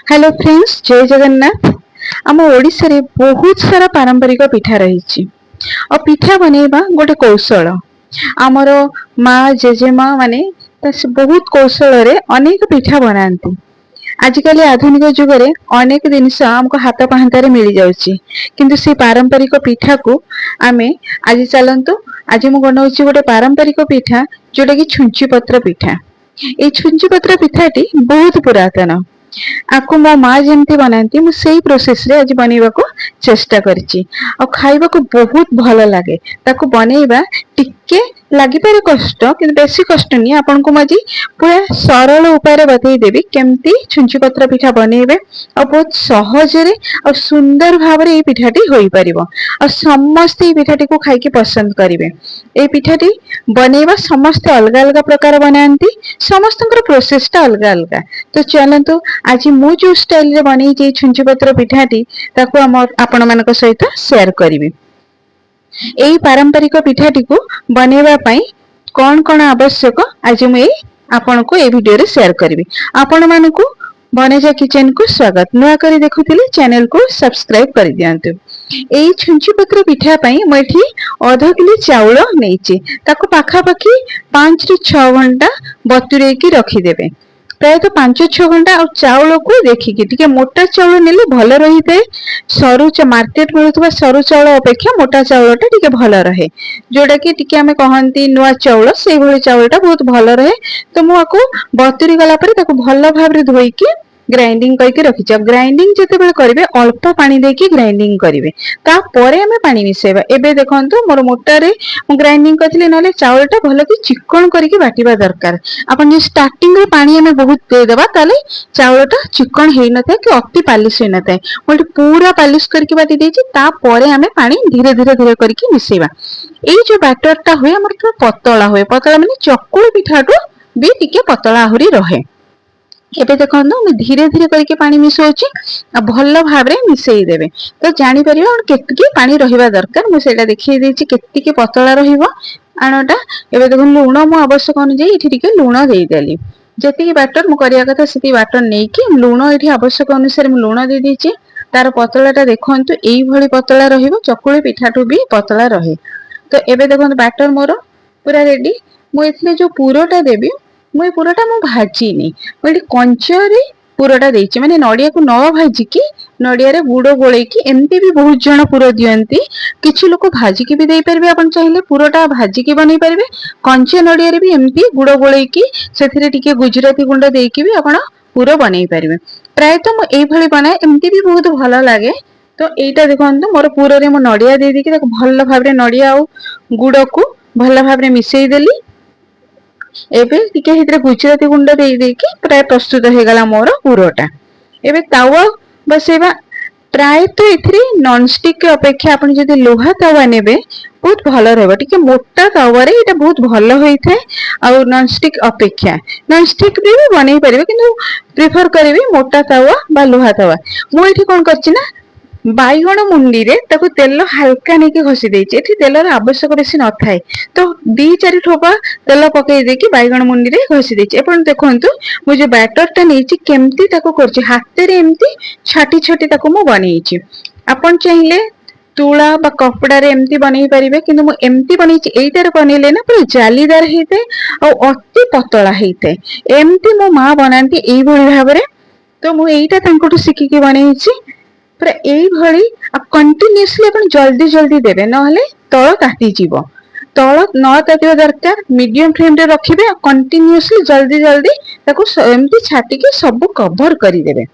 Hello friends, जय जगन्नाथ। आम ओडिशा रे बहुत सारा पारंपरिक पिठा रही और पिठा बनैबा गोटे कौशल। आमर माँ जेजेमा माने बहुत कौशल रे अनेक पिठा बनाती। आजिकल आधुनिक जुग रे अनेक जिनिस हमको हाथ पाहांतारे मिल जाउची, किंतु से पारंपरिक पिठा को आमे आज चलंतु आज मु बनाउची गोटे पारंपरिक पिठा जोटा कि छुंची पत्र पिठा। ए छुंची पत्र पिठाटी बहुत पुरातन। आपको मो माँ जमती बनाती मु सेही प्रोसेस रे आज बनेबा को चेष्टा करची और खाइबा को बहुत भलो लागे। ताको बनेबा टिके लागि पारे कष्ट, किंतु बेसी कष्ट नहीं। आपन को मजी पूरा सरल उपाय रे बतई देबी केमती छुंची पत्र पिठा बनेबे और बहुत सहज रे और सुंदर भाव रे ए पिठाटी होई परिबो और समस्त ए पिठाटी को खाई के पसंद करिवे। ए पिठाटी बनेबा समस्त अलग अलग प्रकार बनाती, समस्त प्रोसेस टा अलग अलग। तो चलंतु आज मु जो स्टाइल रे बनै जे छुंची पत्र पिठाटी ताको आपण मानक सहित शेयर करिवि। एई पारंपरिक पिठाटी को बनेबा पई कोन कोन आवश्यक आज मु आपण को ए वीडियो रे शेयर करिवि। आपण मानकु बनेजा किचन को स्वागत। नुआ करी देखुथिले चैनल को सब्सक्राइब कर दियंतु। एई छुंची पत्र पिठा पई म एठी आधा किलो चाउल नेइची, ताको पाखा पाखी 5 ରୁ 6 घंटा बतुरे की रखी देबे। प्राय तो 5-6 घंटा। और चाउल को देखिए टिके मोटा चाउल नेले भल रही थे। सरू मार्केट मिलुवा सरू चाउल अपेक्षा मोटा चाउलटा टिके भल रहे, जोटा कि टिके आमे कहंती नुआ चाउल से भली चाउलटा बहुत भल रहे। तो मु आको बतुरी गला परे ताको भल भाबरे धोई के ग्राइंडिंग करके रखी। ग्राइंडिंग जेतेबेले करिवे अल्प पानी देके ग्राइंडिंग करिवे, ता परे हमें पानी मिसेबा। एबे देखंतु मोर मोटारे मु ग्राइंडिंग करथिले, नले चाउलटा भल कि चिकन करके बाटिबा दरकार। अपन जे स्टार्टिंग रे पानी हमें बहुत दे देबा ताले चाउलटा चिकन हेइ नथाय कि अति पालिश हेइ नथाय। मोटे पूरा पालिश करके बाटी देछि, ता परे हमें पानी धीरे धीरे धीरे करके मिसेबा। एई जो बैटरटा होय हमर तो पतला होय, पतला माने चकुली पिठाटो भी टिके पतला आहुरी रहे। एबे देखंतु मैं धीरे धीरे करके पानी मिसौची आ भल्ल भाबरे मिसेई देबे। तो जानि परिबा केतकी पानी रहिबा दरकार। मु सेटा देखि देछि केतकी पतला रहिबो आणटा। एबे देखन लूण मु आवश्यक अनुसार एठी टिके लूण देई देली। जेतिकी बैटर मु करिया कथा सेति बैटर नै कि लूण एठी आवश्यक अनुसार मु लूण दे देछि। तार पतलाटा देखंतु एई भली पतला रहिबो, चकुली पिठाटू भी पतला रहे। तो एबे देखंतु बैटर मोर पूरा रेडी। मु एथिले जो पुरोटा देबी, मु ए पुरोटा मु भाजी नै, मु एठी कंचरे पुरोटा देछि। माने नडिया को न भाजी की नडिया रे गुड़ गोळे की एमती भी बहुत जण पुरो दियंती। किछि लोक भाजी की भी देई परबे, आपण चाहिले पुरोटा भाजी की बनै परबे। कंचे नडिया रे भी एमती गुड़ गोळे की सेथिरे टिके गुजराती गुंड देई की भी आपण पुरो बनै परबे। प्राय तो मु एई भली बनाए, एमती भी बहुत भलो लागे। तो एइटा देखंतु मोर पुरो रे मु नडिया देई दे की ताको भल्ल भाबरे नडिया आ गुड़ को भल्ल भाबरे मिसेई देली। एबे टिके हितरे गुजराती गुंड देई दे की प्राय प्रस्तुत हे गला मोर पुरोटा। एबे तावा बसेबा। प्राय तो एथरे नॉन स्टिक के अपेक्षा आपण जदि लोहा तावा नेबे बहुत भलो रहबो। टिके मोटा तावा रे एटा बहुत भलो होई थाए। आ नॉन स्टिक अपेक्षा नॉन स्टिक भी बनै परिबे, किंतु प्रेफर करिवे मोटा तावा बा लोहा तावा। मु एठी कोन करछि ना, बाइगण मुंडी रे ताको तेल हल्का नै के घसी देछि। एठी तेलर आवश्यक बेसी न थाए, तो 2-4 ठोपा तेल पकई दे की बाइगण मुंडी रे घसी देछि। एपन देखंतु मु जे बैटरटा नेछि केमती ताको करछि, हाथे रे एमती छाटी छाटी ताको मु बनेछि। आपण चाहिले तुळा बा कपड़ा रे एमती बनै परिबे, किंतु मु एमती बनेछि। एइटार बनेले ना पूरा जालीदार हेइते आ अति पतला हेइते। एमती मो मां बनांती एई भली भाबरे। तो मु एइटा तांकोटु सिखि के बनेछि। पूरा एई भली आ कंटीन्यूअसली आपण जल्दी जल्दी देबे, नहले तळ ताती जीवो। तळ न तातिबा दरकार, मीडियम फ्लेम रे रखिबे। कंटीन्यूअसली जल्दी जल्दी ताको एमती छाटी के सब कवर करि देबे,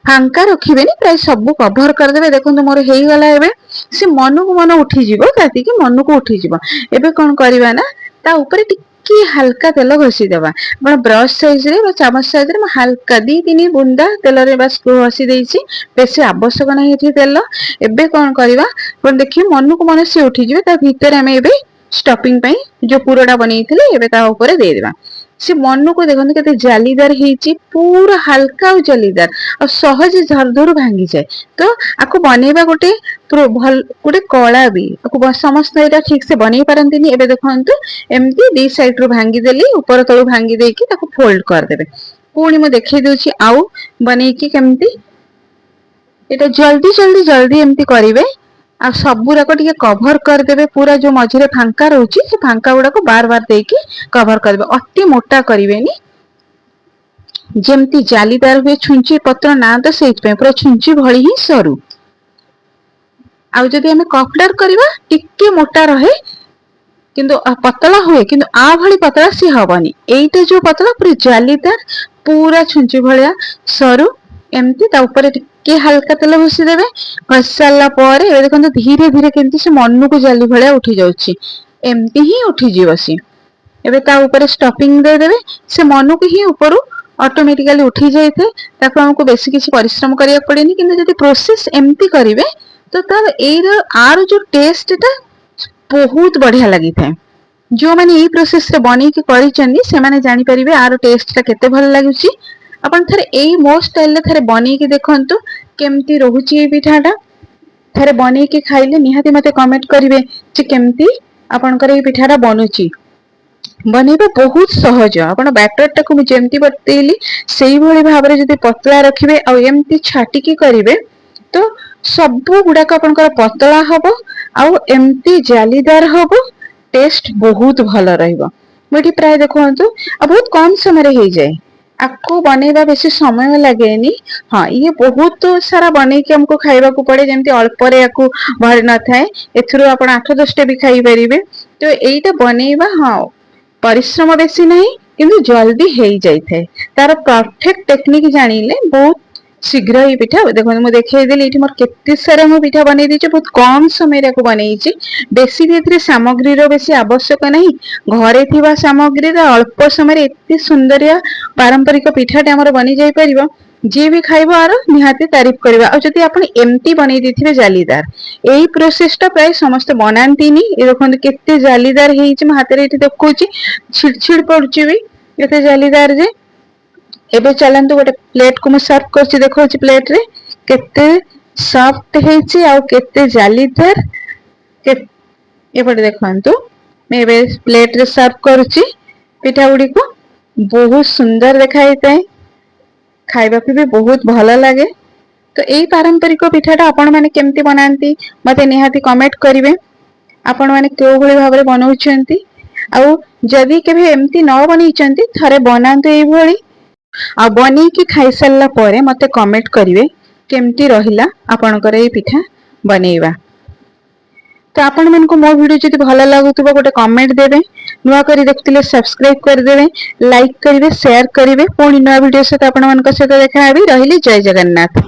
फांका रखिबेनी, प्राय सब कवर कर देबे। देखंतु मोर हेई गला। एबे से मनु को मन उठी जीवो, ताती के मनु को उठी जीवो। एबे कोन करबा ना, ता ऊपर टिके हल्का तेल घसी देबा। आपण ब्रश साइज रे बा चामच साइज रे हल्का 2-3 बुंदा तेल रे बस घसी देछि। बेसी आवश्यक नै एठी तेल। एबे कोन करबा, कोन देखि मनु को मन से उठी जीवे। ता भीतर हमें एबे स्टफिंग पई जो पुरोटा बनेइथिले एबे ता ऊपर दे देबा। से मनु को देखंतु केते जालीदार हेछि, पूरा हल्का और जालीदार और सहज झरझर भांगी जाए। तो आको बनेबा गोटे भल गोटे कला भी। आको समस्त एटा ठीक से बनै पारंतिनी। एबे देखंतु एमती दी साइड रो भांगी देली, ऊपर तळु भांगी देकी ताको फोल्ड कर देबे। पुणी मु देखई दूची आउ बनेकी केमती एटा जल्दी जल्दी जल्दी एमती करिवे आ सबुराक टिके कवर करदेबे पूरा जो मझिरे फांका रहउची से फांका गुडा को बार बार देकी कवर करदेबे अति मोटा करिवेनी जेमती जालीदार हुए छुंची पत्र ना तो सेइतपे पूरा छुंची भली ही सरू आउ जदि हमें कपडार करबा टिके मोटा रहे किंतु पतला हुए किंतु आ भली पतला सी हबनी एइटा जो पतला पूरा जालीदार पूरा छुंची भलिया सरू एमती ता ऊपर टिके हल्का तेल घुसी देबे घसी सारला पर ए देखो धीरे धीरे केमती से मनु को जाली भलिया उठी जाउची एमती ही उठी जीवसी एबे ता ऊपर स्टफिंग दे देबे से मनु को ही ऊपर ऑटोमेटिकली उठी जाइथे ताको हमको बेसी किसी परिश्रम करिया पड़ेनी किंतु जदि प्रोसेस एमती करिवे तो तार एर आर जो टेस्ट ता बहुत बढ़िया लगी थाए जो माने ई प्रोसेस रे बनी के करिचंदी से माने जानि परिबे आर टेस्ट ता केते भल लागुची अपन थरे एई मो स्टाइल रे थरे बनी के देखंतु केमती रहउची ए पिठाटा थरे बनी के खाइले निहाती मते कमेंट करिवे जे केमती आपनकर ए पिठाटा बनुची बनेबा बहुत सहज आपण बैटर टाको मु जेमती बतेली सेही भली भाबरे जदि पतला रखिबे आ एमती छाटी की करिवे तो सबु गुडा को आपनकर पतला हबो आ एमती जालीदार हबो टेस्ट बहुत भलो रहइबो मोटी प्राय देखंतु आ बहुत कम समय रे हे जाय आपको बनेबा बेसी समय लागेनी हां ये बहुत सारा बने के हमको खाइबा को पड़े जेमती अल्प रे याकू भर न थाए एथुरो आपण 8 10 टे भी खाइ परिबे तो एइटा बनेबा हां परिश्रम बेसी नहीं किंतु जल्दी हे जाई थे तार परफेक्ट टेक्निक जानिले बहुत शीघ्र ही पिठा देखो मु देखै देली इठी मोर केते सारा मु पिठा बनै दिचे बहुत कम समय रे को बनै छि बेसी एथरे सामग्री रो बेसी आवश्यक नहीं घरे थिबा सामग्री रे अल्प समय रे एते सुंदरिया पारंपरिक पिठाटे हमर बनि जाई परिबो जे भी खाइबो आरो निहाती तारीफ करबा आ जति आपण एमटी बनै दिथिबे जालीदार एही प्रोसेस टा प्राय समस्त बनांतीनी ए देखो केते जालीदार हेइ छि म हाते रे इठी देखौछि छिड़छिड़ पड़ुछि भी एते जालीदार जे एबे चलंतु गोटे प्लेट को मु सर्व करछि देखौछि प्लेट रे केते सॉफ्ट हेछि आ केते जालीदार के एपटे देखंतु मैं एबे प्लेट रे सर्व करछि पिठा उडी को बहुत सुंदर देखाई थाए खाइबा भी बहुत भलो लागे तो एई पारंपरिक पिठाटा आपण माने केमती बनांती मते निहाती कमेंट करिवे आपण माने केउ भली भाबरे बनाउछंती आ जदी केबे एमती न बनीचंती थरे बनांतु एई भली आ बनी की खाई सारला परे मते कमेंट करिवे केमती रहिला आपनकर एई पिठा बनेइबा तो आपण मन को मो वीडियो जदी भलो लागुतबो गोटे कमेंट देबे नुआ करी देखतिले सब्सक्राइब कर देबे लाइक करिवे शेयर करिवे पुणी नुआ वीडियो से आपण मन को से देखा आबी रहिली जय जगन्नाथ।